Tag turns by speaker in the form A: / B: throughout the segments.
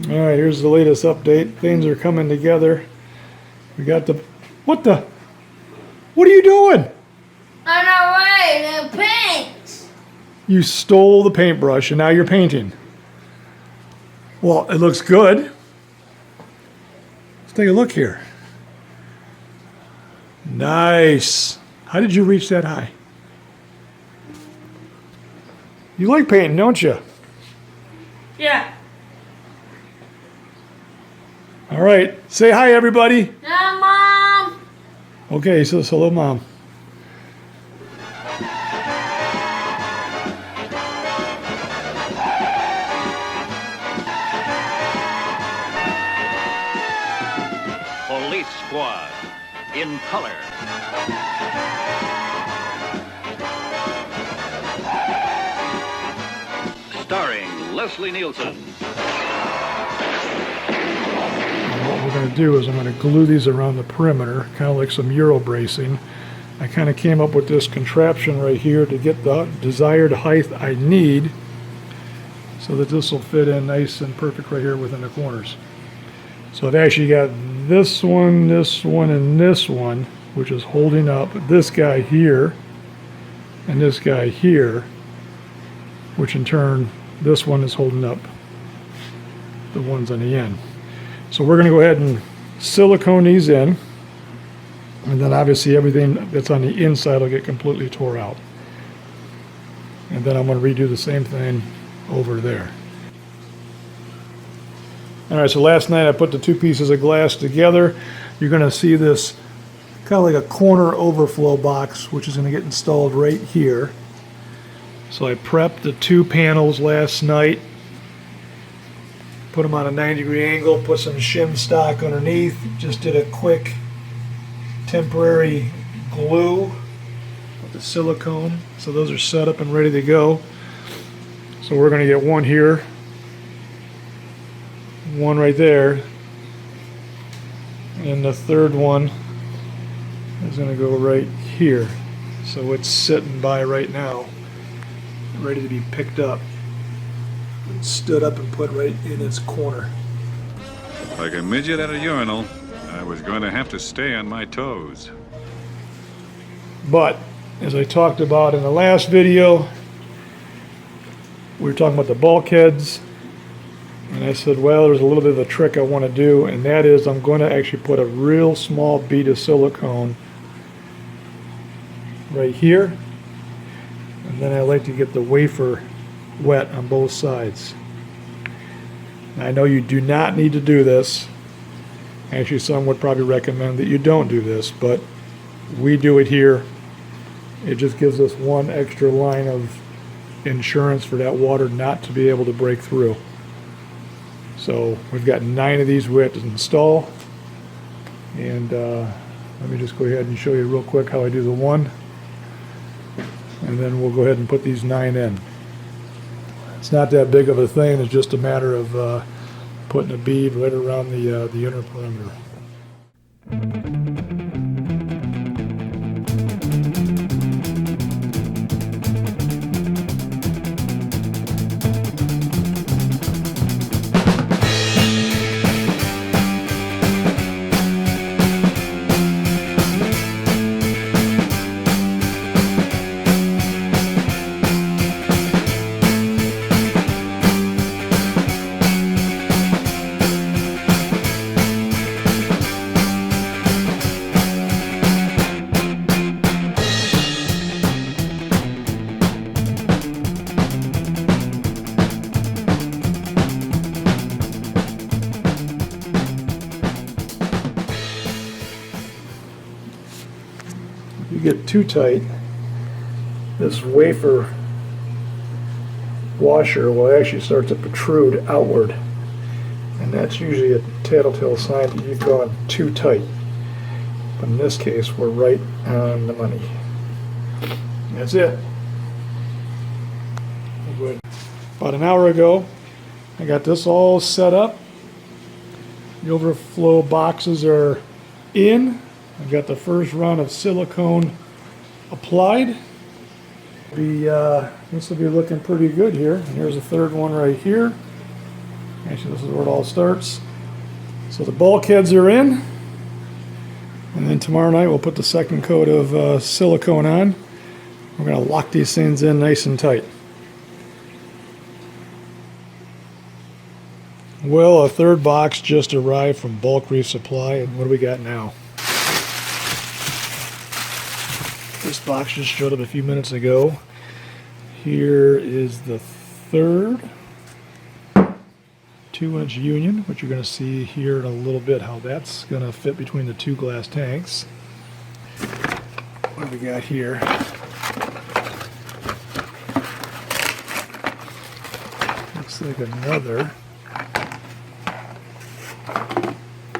A: All right, here's the latest update. Things are coming together. We got the... What the? What are you doing?
B: On our way to paint.
A: You stole the paintbrush and now you're painting. Well, it looks good. Let's take a look here. Nice. How did you reach that high? You like painting, don't you?
B: Yeah.
A: All right. Say hi, everybody.
B: Yeah, Mom.
A: Okay, he says hello, Mom.
C: Police Squad in color. Starring Leslie Nielsen.
A: What we're going to do is I'm going to glue these around the perimeter, kind of like some Euro bracing. I kind of came up with this contraption right here to get the desired height I need so that this will fit in nice and perfect right here within the corners. So I've actually got this one, and this one, which is holding up this guy here and this guy here, which in turn, this one is holding up the ones on the end. So we're going to go ahead and silicone these in, and then obviously everything that's on the inside will get completely tore out. And then I'm going to redo the same thing over there. All right, so last night I put the two pieces of glass together. You're going to see this kind of like a corner overflow box, which is going to get installed right here. So I prepped the two panels last night, put them on a 90-degree angle, put some shim stock underneath, just did a quick temporary glue with the silicone. So those are set up and ready to go. So we're going to get one here, one right there, and the third one is going to go right here. So it's sitting by right now, ready to be picked up. It stood up and put right in its corner.
D: Like a midget at a urinal, I was going to have to stay on my toes.
A: But as I talked about in the last video, we were talking about the bulkheads, and I said, well, there's a little bit of a trick I want to do, and that is I'm going to actually put a real small bead of silicone right here, and then I like to get the wafer wet on both sides. Now, I know you do not need to do this. Actually, some would probably recommend that you don't do this, but we do it here. It just gives us one extra line of insurance for that water not to be able to break through. So we've got 9 of these we have to install, and let me just go ahead and show you real quick how I do the one, and then we'll go ahead and put these 9 in. It's not that big of a thing. It's just a matter of putting a bead right around the inner perimeter. If you get too tight, this wafer washer will actually start to protrude outward, and that's usually a telltale sign that you've gone too tight. But in this case, we're right on the money. That's it. Good. About an hour ago, I got this all set up. The overflow boxes are in. I've got the first round of silicone applied. This will be looking pretty good here. And here's the third one right here. Actually, this is where it all starts. So the bulkheads are in. And then tomorrow night we'll put the second coat of silicone on. We're going to lock these things in nice and tight. Well, a third box just arrived from Bulk Reef Supply, and what do we got now? This box just showed up a few minutes ago. Here is the third 2-inch union, which you're going to see here in a little bit how that's going to fit between the two glass tanks. What do we got here? Looks like another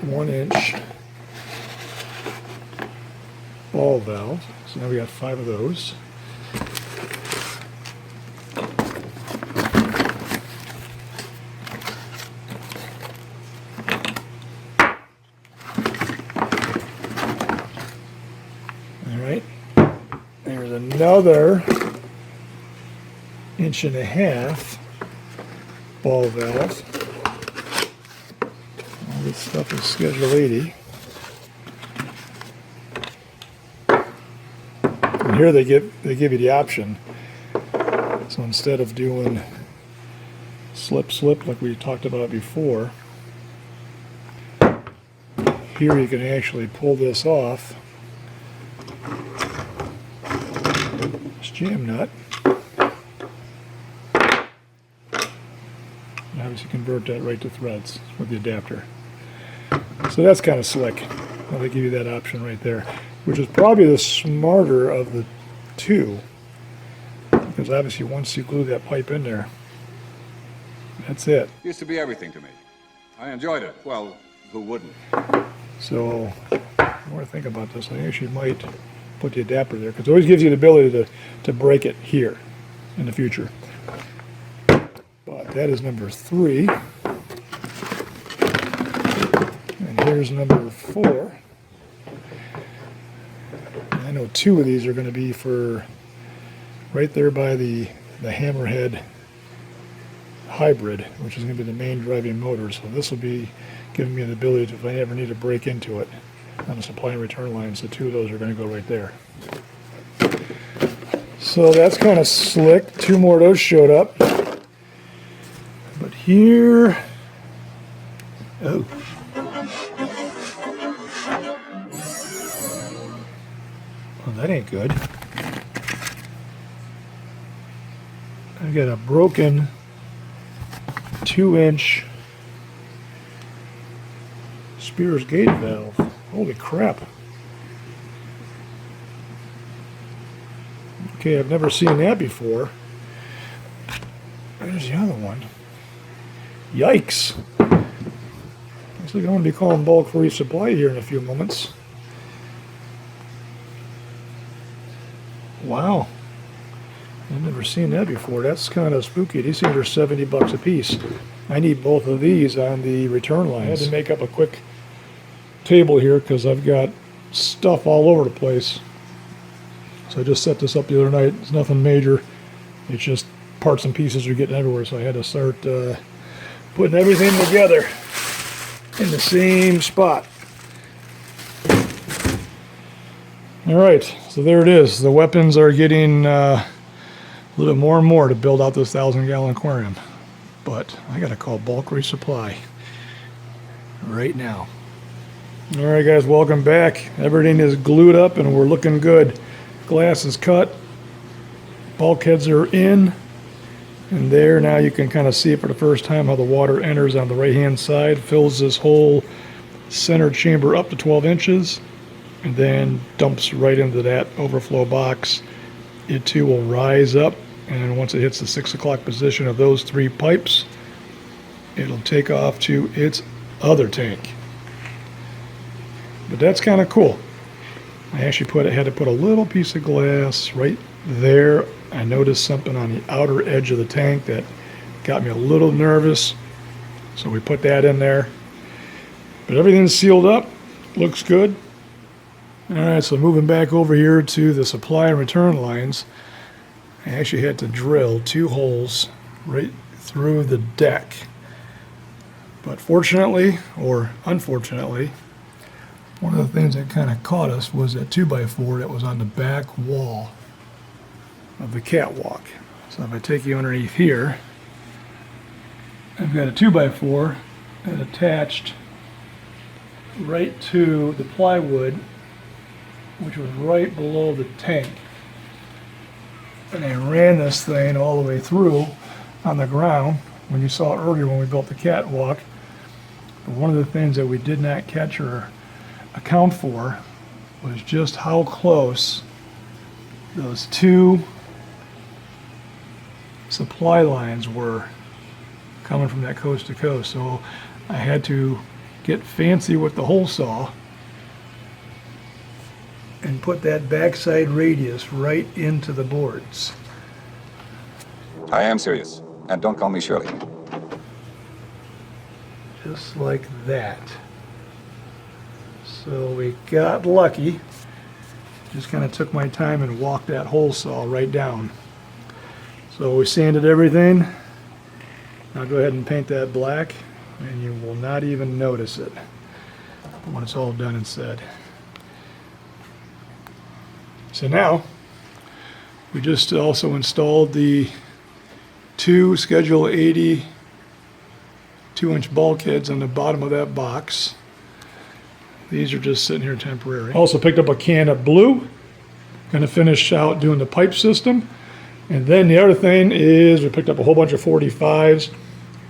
A: 1-inch ball valve. So now we got 5 of those. Alright. There's another 1.5-inch ball valve. All this stuff is Schedule 80. And here they give you the option. So instead of doing slip like we talked about before, here you can actually pull this off. This jam nut. And obviously convert that right to threads with the adapter. So that's kind of slick. Well, they give you that option right there, which is probably the smarter of the two, because obviously once you glue that pipe in there, that's it.
D: Used to be everything to me. I enjoyed it. Well, who wouldn't?
A: So the more I think about this, I actually might put the adapter there, because it always gives you the ability to break it here in the future. But that is number 3. And here's number 4. I know 2 of these are going to be for right there by the Hammerhead hybrid, which is going to be the main driving motor. So this will be giving me the ability to, if I ever need to break into it on the supply and return lines, the 2 of those are going to go right there. So that's kind of slick. 2 more of those showed up. But here, oh. Well, that ain't good. I got a broken 2-inch Spears gate valve. Holy crap. Okay, I've never seen that before. There's the other one. Yikes. Looks like I'm going to be calling Bulk Reef Supply here in a few moments. Wow. I've never seen that before. That's kind of spooky. These things are $70 a piece. I need both of these on the return lines. I had to make up a quick table here because I've got stuff all over the place. So I just set this up the other night. It's nothing major. It's just parts and pieces are getting everywhere. So I had to start putting everything together in the same spot. All right, so there it is. The weapons are getting a little bit more and more to build out this 1,000-gallon aquarium. But I got to call Bulk Reef Supply right now. All right, guys, welcome back. Everything is glued up and we're looking good. Glass is cut. Bulkheads are in. And there, now you can kind of see it for the first time how the water enters on the right-hand side, fills this whole center chamber up to 12 inches, and then dumps right into that overflow box. It too will rise up, and once it hits the 6 o'clock position of those 3 pipes, it'll take off to its other tank. But that's kind of cool. I actually had to put a little piece of glass right there. I noticed something on the outer edge of the tank that got me a little nervous, so we put that in there. But everything's sealed up, looks good. All right, so moving back over here to the supply and return lines, I actually had to drill 2 holes right through the deck But fortunately, or unfortunately, one of the things that kind of caught us was that 2x4 that was on the back wall of the catwalk. So if I take you underneath here, I've got a 2x4 that attached right to the plywood, which was right below the tank. And I ran this thing all the way through on the ground when you saw it earlier when we built the catwalk. But one of the things that we did not catch or account for was just how close those two supply lines were coming from that coast to coast. So I had to get fancy with the hole saw and put that backside radius right into the boards.
E: I am serious. And don't call me Shirley.
A: Just like that. So we got lucky. Just kind of took my time and walked that hole saw right down. So we sanded everything. Now go ahead and paint that black, and you will not even notice it when it's all done and said. So now, we just also installed the two Schedule 80 2-inch bulkheads on the bottom of that box. These are just sitting here temporary. Also picked up a can of blue. Going to finish out doing the pipe system. And then the other thing is we picked up a whole bunch of 45s.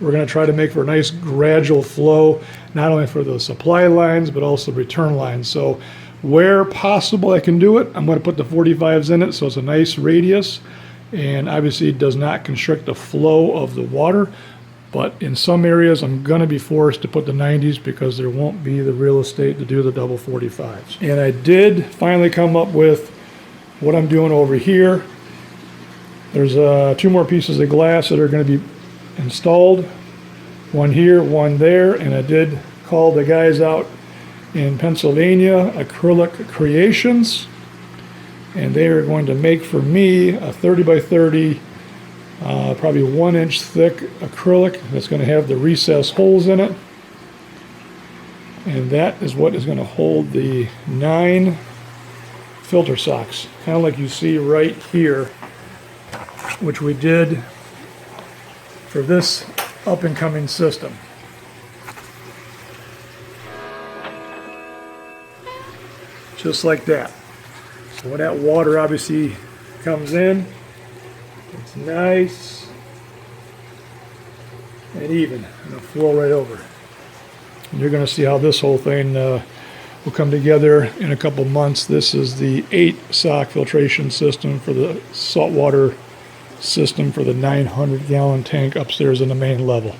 A: We're going to try to make for a nice gradual flow, not only for the supply lines, but also return lines. So where possible I can do it, I'm going to put the 45s in it so it's a nice radius. And obviously it does not constrict the flow of the water. But in some areas I'm going to be forced to put the 90s because there won't be the real estate to do the double 45s. And I did finally come up with what I'm doing over here. There's two more pieces of glass that are going to be installed. One here, one there. And I did call the guys out in Pennsylvania, Acrylic Creations. And they are going to make for me a 30 by 30 probably 1 inch thick acrylic that's going to have the recessed holes in it. And that is what is going to hold the 9 filter socks, kind of like you see right here, which we did for this up and coming system. Just like that. So when that water obviously comes in, it's nice and even, and it'll flow right over. And you're going to see how this whole thing will come together in a couple months. This is the 8 sock filtration system for the saltwater system for the 900 gallon tank upstairs in the main level.